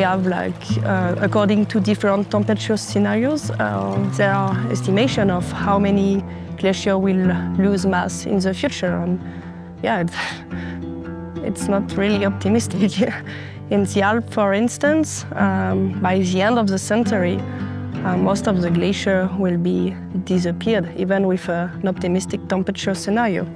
we have, like, according to different temperature scenarios, there are estimation of how many glaciers will lose mass in the future. And yeah, it's not really optimistic. In the Alps, for instance, by the end of the century, most of the glacier will be disappeared, even with an optimistic temperature scenario.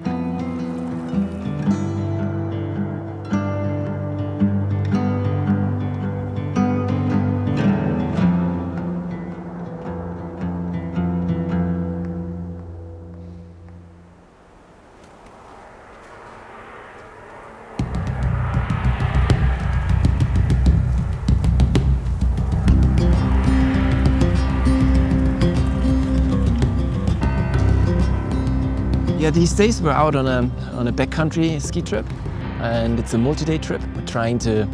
Yeah, these days we're out on a backcountry ski trip, and it's a multi-day trip. We're trying to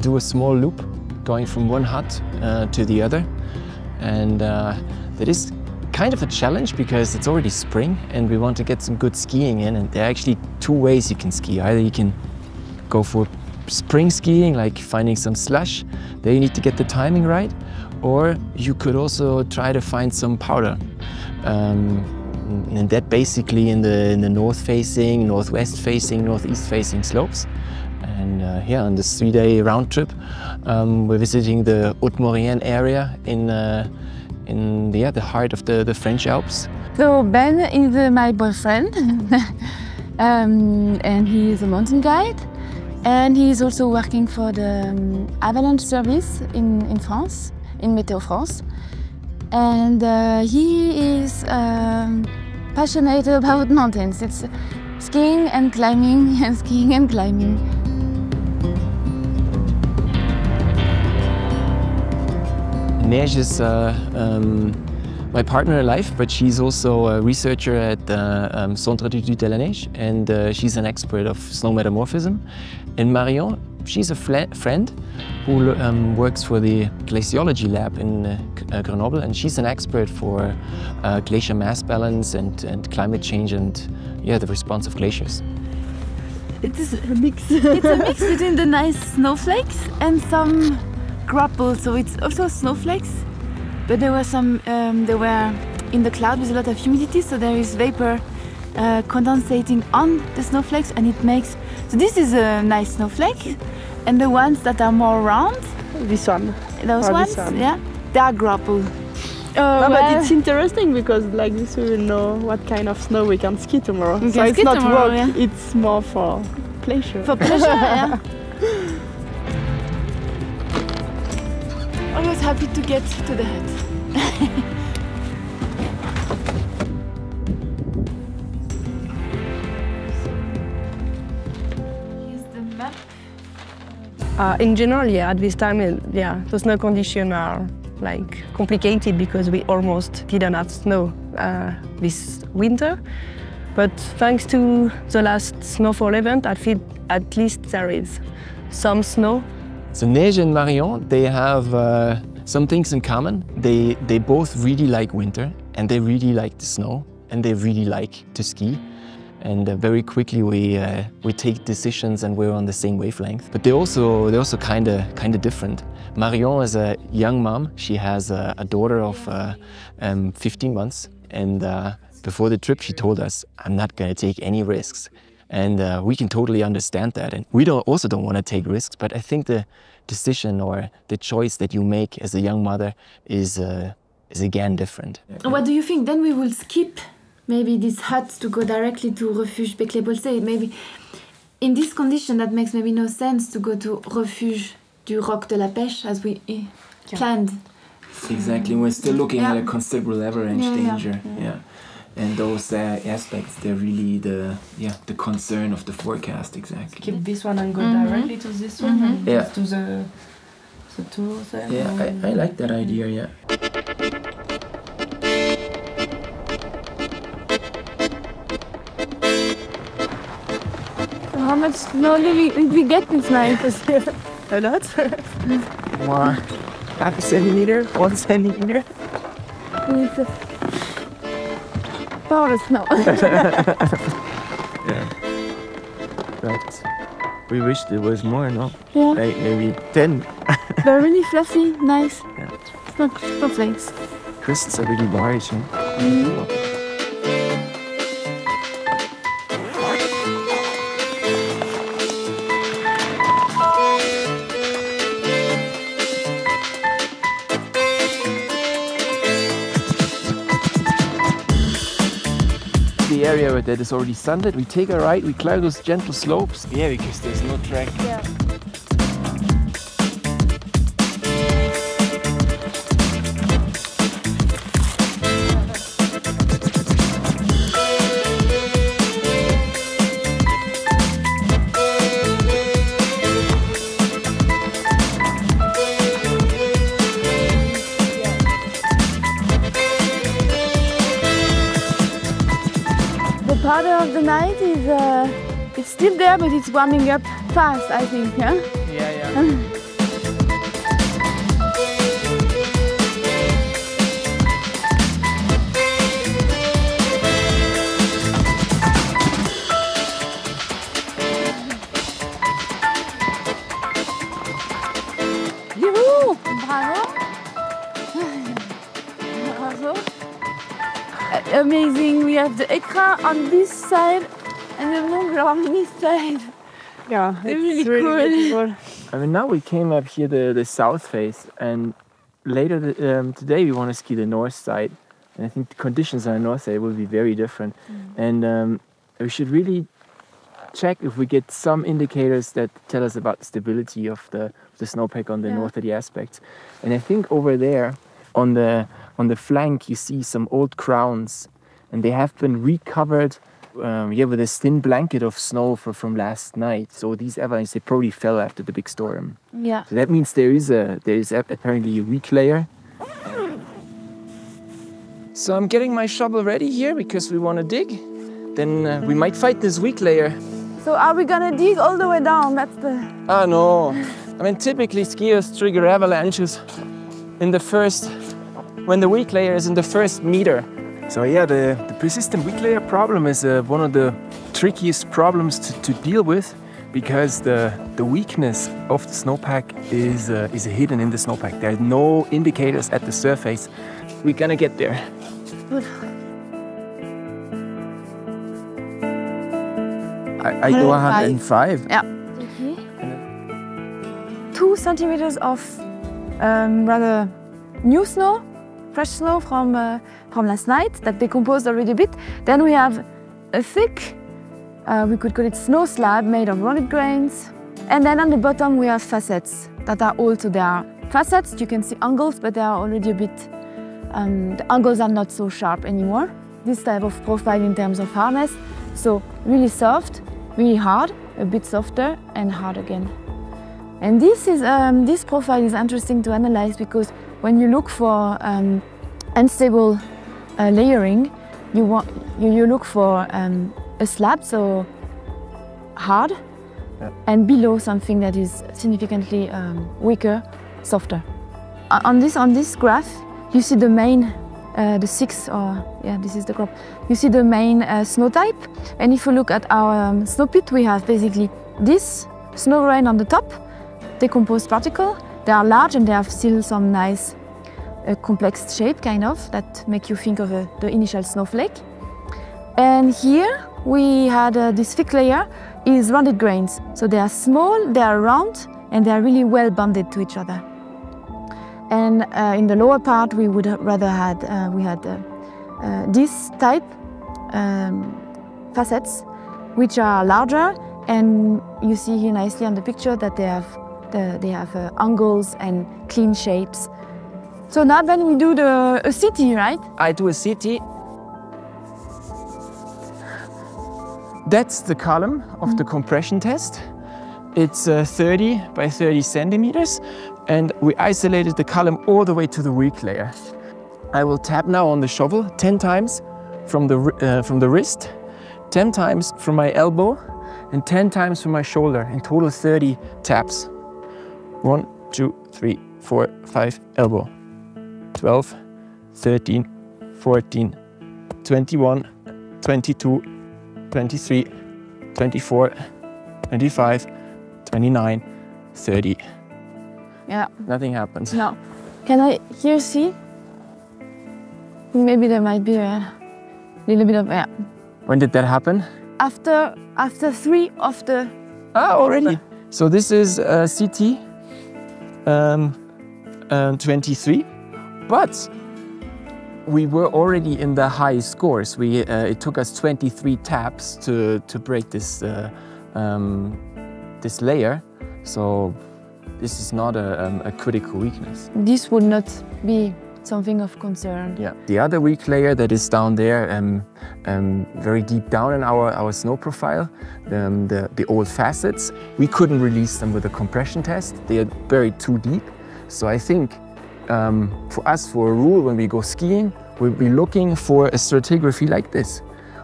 do a small loop, going from one hut to the other, and that is kind of a challenge because it's already spring and we want to get some good skiing in. And there are actually two ways you can ski. Either you can go for spring skiing, like finding some slush. There you need to get the timing right, or you could also try to find some powder. And that basically in the north-facing, northwest-facing, northeast-facing slopes. And yeah, on this 3-day round trip, we're visiting the Haute-Maurienne area in the heart of the French Alps. So Ben is my boyfriend, and he is a mountain guide, and he is also working for the avalanche service in France, in Météo France. And he is passionate about mountains. It's skiing and climbing and skiing and climbing. Neige is my partner in life, but she's also a researcher at the Centre d'études de la neige, and she's an expert of snow metamorphism. And Marion, she's a friend who works for the glaciology lab in Grenoble, and she's an expert for glacier mass balance and climate change and yeah, the response of glaciers. It is a mix. It's a mix between the nice snowflakes and some graupel. So it's also snowflakes, but there were some. They were in the cloud with a lot of humidity, so there is vapor condensating on the snowflakes, and it makes. So this is a nice snowflake. And the ones that are more round? This one. Those ones? This one. Yeah? They are graupel. No, but it's interesting because like this we will know what kind of snow we can ski tomorrow. So it's not work, yeah. It's more for pleasure. For pleasure, yeah. Always happy to get to the hut. In general, yeah, at this time, yeah, the snow conditions are like complicated because we almost didn't have snow this winter. But thanks to the last snowfall event, I feel at least there is some snow. So Neige and Marion, they have some things in common. They both really like winter, and they really like the snow, and they really like to ski. And very quickly we take decisions and we're on the same wavelength. But they're also kind of different. Marion is a young mom. She has a daughter of 15 months. And before the trip, she told us, "I'm not going to take any risks." And we can totally understand that. And we also don't want to take risks. But I think the decision or the choice that you make as a young mother is again different. What do you think? Then we will skip maybe these huts to go directly to Refuge Beclé-Bolsé. Maybe in this condition that makes maybe no sense to go to Refuge du Roc de la Pêche as we planned. Exactly, we're still looking at a considerable avalanche danger. Yeah. And those aspects, they're really the concern of the forecast, exactly. Keep this one and go directly to this one, yeah. to the tour there. Yeah, I like that idea, yeah. How much snow did we get this night? A lot. More. Half a centimeter, 1 centimeter. It's a power of snow. Yeah. But we wished it was more, no? Yeah. Like maybe 10. They're really fluffy, nice. Yeah. Snowflakes. Crystals are really large. The area that is already sunlit, we take a right, we climb those gentle slopes. Yeah, because there's no track. Yeah. The powder of the night is it's still there, but it's warming up fast, I think. Yeah. Yeah. Yoo-hoo! Bravo! Bravo! Amazing. We have the écran on this side and the Mont Blanc on this side. Yeah, It's really cool. beautiful. I mean, now we came up here the south face, and later today we want to ski the north side. And I think the conditions on the north side will be very different. And we should really check if we get some indicators that tell us about the stability of the snowpack on the northerly aspects. And I think over there on the flank you see some old crowns, and they have been recovered with this thin blanket of snow from last night. So these avalanches, they probably fell after the big storm. Yeah. So that means there is apparently a weak layer. So I'm getting my shovel ready here because we want to dig. Then we might fight this weak layer. So are we gonna dig all the way down? That's the... Ah, no. I mean, typically skiers trigger avalanches in the first, when the weak layer is in the first meter. So yeah, the persistent weak layer problem is one of the trickiest problems to deal with, because the weakness of the snowpack is hidden in the snowpack. There are no indicators at the surface. We're gonna get there. Good. I go 105. Yeah. 2 centimeters of rather new snow, fresh snow from last night that decomposed already a bit. Then we have a thick, we could call it snow slab made of rounded grains. And then on the bottom we have facets that are also there. Facets, you can see angles, but they are already a bit, the angles are not so sharp anymore. This type of profile in terms of hardness. So really soft, really hard, a bit softer and hard again. And this profile is interesting to analyze, because when you look for unstable layering, you look for a slab, so hard, and below something that is significantly weaker, softer. On this graph, you see the main, this is the crop. You see the main snow type, and if you look at our snow pit, we have basically this snow rain on the top, decomposed particle. They are large and they have still some nice complex shape, kind of, that make you think of the initial snowflake. And here we had this thick layer is rounded grains. So they are small, they are round, and they are really well bonded to each other. And in the lower part, we would rather had this type facets, which are larger, and you see here nicely on the picture that they have angles and clean shapes. So now then we do a city, right? I do a city. That's the column of the compression test. It's 30 by 30 centimeters, and we isolated the column all the way to the weak layer. I will tap now on the shovel 10 times from the wrist, 10 times from my elbow, and 10 times from my shoulder. In total 30 taps. 1, 2, 3, 4, 5, elbow. 12, 13, 14, 21, 22, 23, 24, 25, 29, 30. Yeah. Nothing happens. No. Can I here see? Maybe there might be a little bit of air. When did that happen? After 3 of the... Ah, already. So this is CT 23, but we were already in the high scores. It took us 23 taps to break this this layer. So this is not a critical weakness. This would not be something of concern. Yeah. The other weak layer that is down there, very deep down in our snow profile, the old facets, we couldn't release them with a compression test. They are buried too deep. So I think for us, for a rule when we go skiing, we'll be looking for a stratigraphy like this.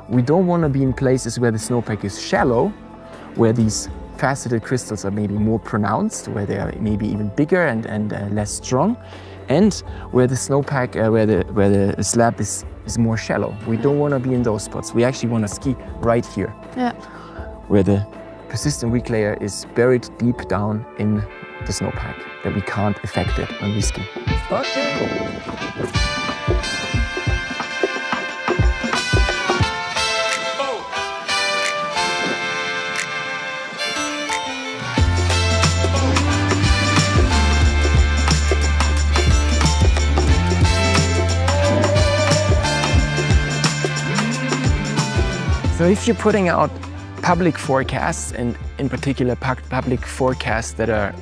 We don't want to be in places where the snowpack is shallow, where these faceted crystals are maybe more pronounced, where they are maybe even bigger and less strong, and where the snowpack, where the slab is more shallow. We don't want to be in those spots. We actually want to ski right here, where the persistent weak layer is buried deep down in the snowpack, that we can't affect it when we ski. Okay. So if you're putting out public forecasts, and in particular public forecasts that are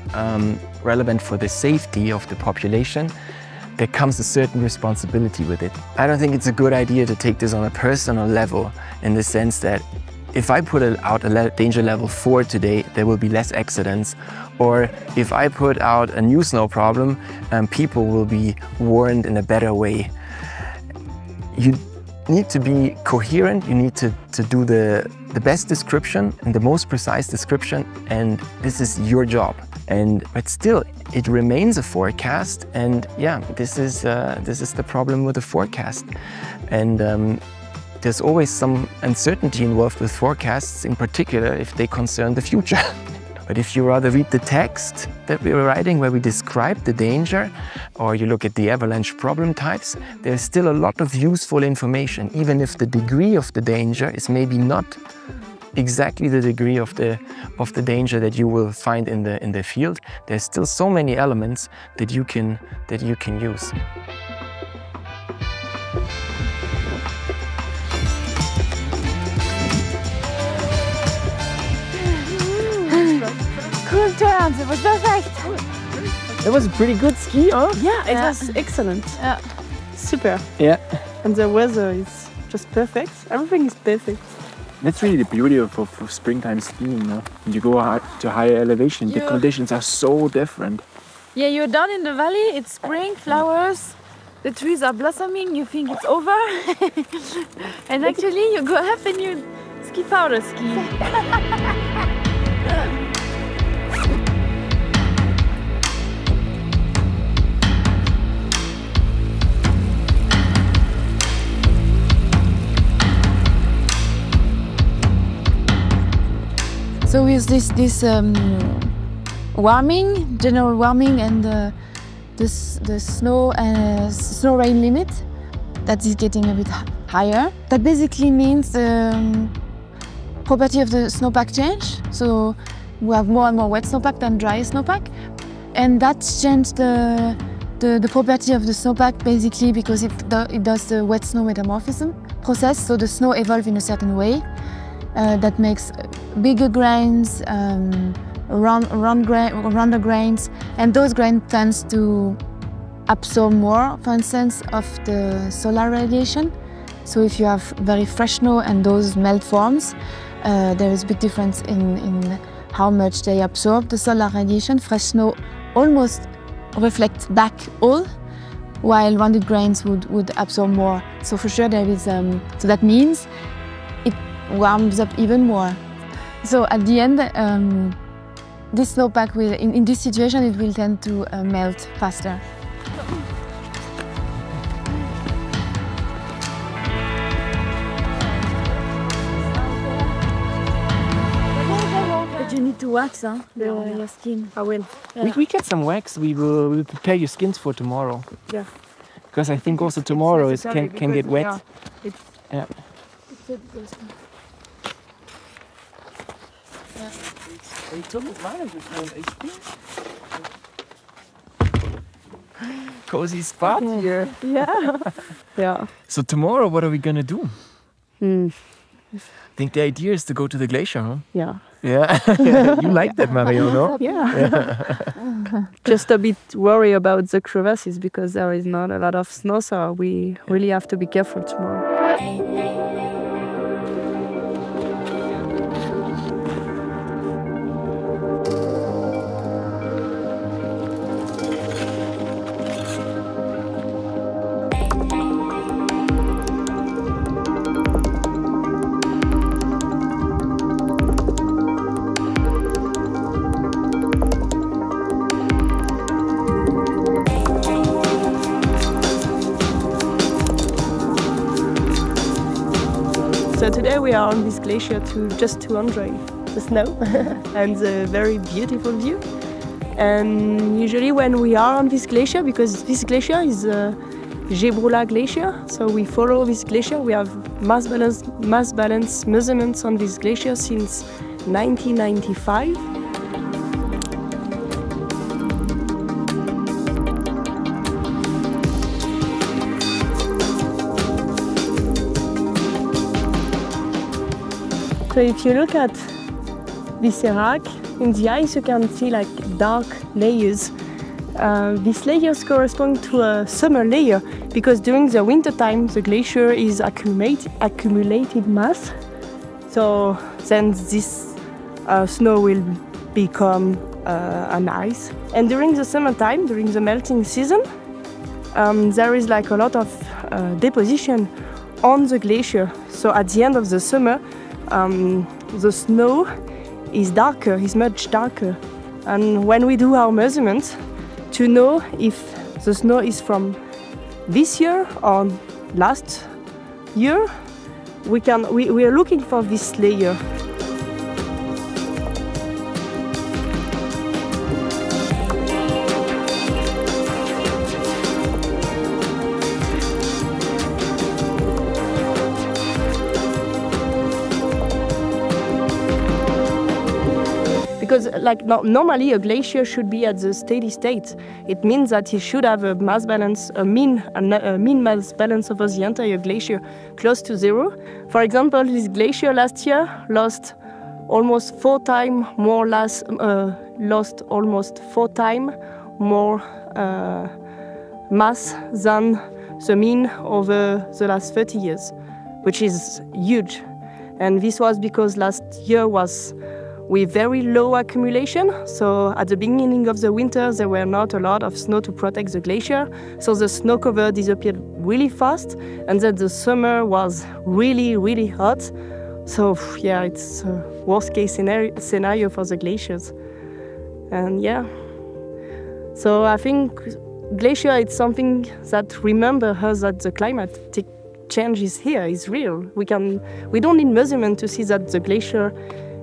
relevant for the safety of the population, there comes a certain responsibility with it. I don't think it's a good idea to take this on a personal level, in the sense that if I put out a danger level 4 today, there will be less accidents. Or if I put out a new snow problem, people will be warned in a better way. You need to be coherent, you need to do the best description and the most precise description, and this is your job. But still, it remains a forecast, and yeah, this is the problem with the forecast. And there's always some uncertainty involved with forecasts, in particular if they concern the future. But if you rather read the text that we were writing, where we describe the danger, or you look at the avalanche problem types, there's still a lot of useful information, even if the degree of the danger is maybe not exactly the degree of the danger that you will find in the field. There's still so many elements that you can use. Cool turns, it was perfect. It was a pretty good ski, huh? Yeah, it was excellent. Yeah. Super. Yeah. And the weather is just perfect. Everything is perfect. That's really the beauty of springtime skiing. No? When you go to higher elevation, the conditions are so different. Yeah, you're down in the valley, it's spring, flowers, the trees are blossoming, you think it's over. And actually you go up and you ski powder ski. So with this warming, general warming, and the snow rain limit that is getting a bit higher, that basically means the property of the snowpack change. So we have more and more wet snowpack than dry snowpack, and that's changed the property of the snowpack basically because it does the wet snow metamorphism process. So the snow evolves in a certain way. That makes bigger grains, rounder grains, and those grains tend to absorb more, for instance, of the solar radiation. So if you have very fresh snow and those melt forms, there is a big difference in how much they absorb the solar radiation. Fresh snow almost reflects back all, while rounded grains would absorb more. So for sure there is, so that means it warms up even more. So at the end, this snowpack will, in this situation, it will tend to melt faster. But you need to wax, huh? Your skin. I will. Yeah. We get some wax. We'll prepare your skins for tomorrow. Yeah. Because I think also tomorrow it can get wet. Yeah. Cozy spot here. Yeah. Yeah. So tomorrow, what are we gonna do? Hmm. I think the idea is to go to the glacier, huh? Yeah. Yeah. You like that, Marion, no? Yeah. Just a bit worried about the crevasses because there is not a lot of snow, so we really have to be careful tomorrow. So today we are on this glacier just to enjoy the snow and the very beautiful view. And usually when we are on this glacier, because this glacier is Gebrola Glacier, so we follow this glacier. We have mass balance measurements on this glacier since 1995. So if you look at this serac, in the ice you can see like dark layers. These layers correspond to a summer layer because during the winter time the glacier is accumulated mass. So then this snow will become an ice. And during the summertime, during the melting season, there is like a lot of deposition on the glacier. So at the end of the summer, the snow is darker, is much darker. And when we do our measurements to know if the snow is from this year or last year, we are looking for this layer. Because normally a glacier should be at the steady state. It means that it should have a mass balance, a mean mass balance over the entire glacier close to zero. For example, this glacier last year lost almost 4 times more mass than the mean over the last 30 years, which is huge. And this was because last year was with very low accumulation. So at the beginning of the winter, there were not a lot of snow to protect the glacier. So the snow cover disappeared really fast. And then the summer was really, really hot. So yeah, it's a worst case scenario for the glaciers. And yeah, so I think glacier is something that remembers us that the climatic change is here, is real. We don't need measurement to see that the glacier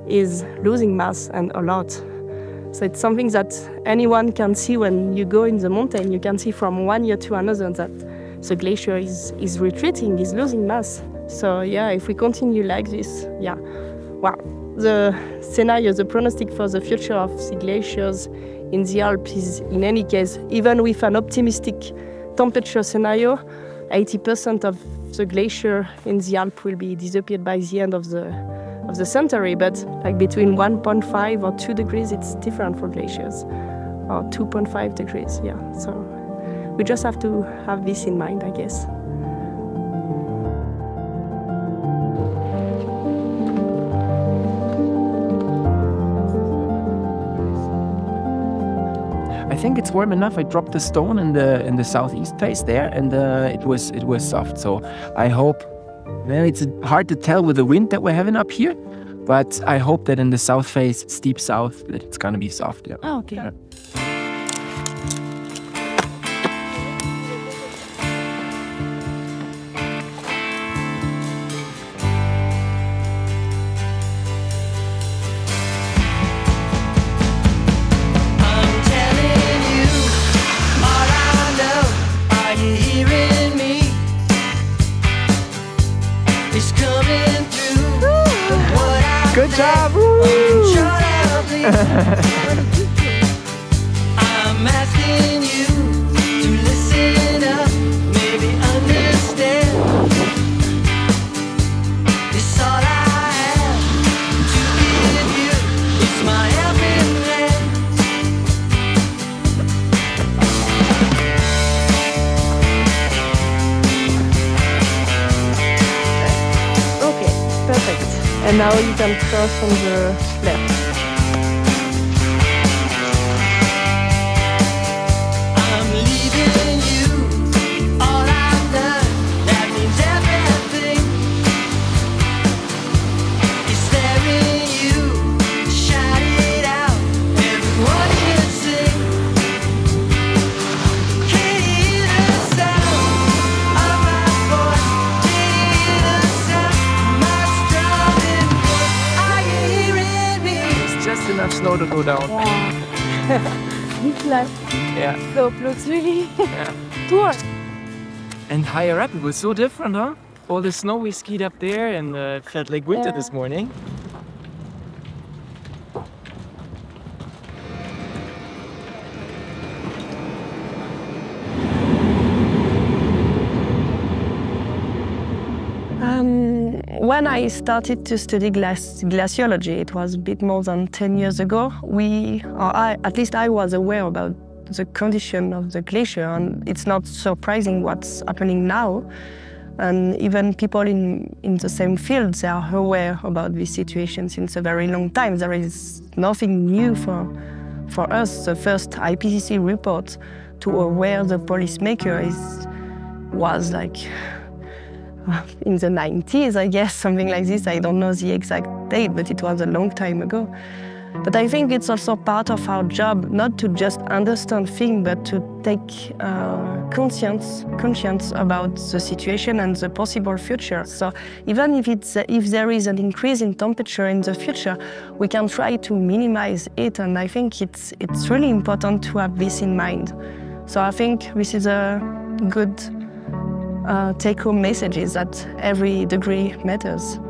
is losing mass and a lot. So it's something that anyone can see when you go in the mountain. You can see from one year to another that the glacier is retreating, is losing mass. So yeah, if we continue like this, yeah, wow. The scenario, the prognostic for the future of the glaciers in the Alps is, in any case, even with an optimistic temperature scenario, 80% of the glacier in the Alps will be disappeared by the end of the century, but like between 1.5 or 2 degrees, it's different for glaciers, or 2.5 degrees, yeah. So we just have to have this in mind, I guess. I think it's warm enough. I dropped the stone in the southeast face there, and it was soft. So I hope. Well, it's hard to tell with the wind that we're having up here, but I hope that in the south face, steep south, that it's gonna be soft. Yeah. Oh, okay. Yeah. job! I'm asking you to listen up, maybe understand. It's all I have to give you. It's my helping hand. Okay, perfect. And now you can cross on the left. I'm leaving you all I've done. That means everything. It's there in you. Shout it out. Everyone can sing. Can you hear the sound of my voice? Can you hear the sound of my struggling voice? Are you hearing me? It's just enough snow to go down. It's like Yeah. slope looks really Yeah. poor. And higher up, it was so different, huh? All the snow we skied up there, and it felt like winter this morning. When I started to study glaciology, it was a bit more than 10 years ago, at least I was aware about the condition of the glacier, and it's not surprising what's happening now. And even people in the same field, they are aware about this situation since a very long time. There is nothing new for us. The first IPCC report to aware the policymaker was like in the 90s, I guess, something like this. I don't know the exact date, but it was a long time ago. But I think it's also part of our job not to just understand things, but to take conscience about the situation and the possible future. So even if there is an increase in temperature in the future, we can try to minimize it. And I think it's really important to have this in mind. So I think this is a good take-home message, is that every degree matters.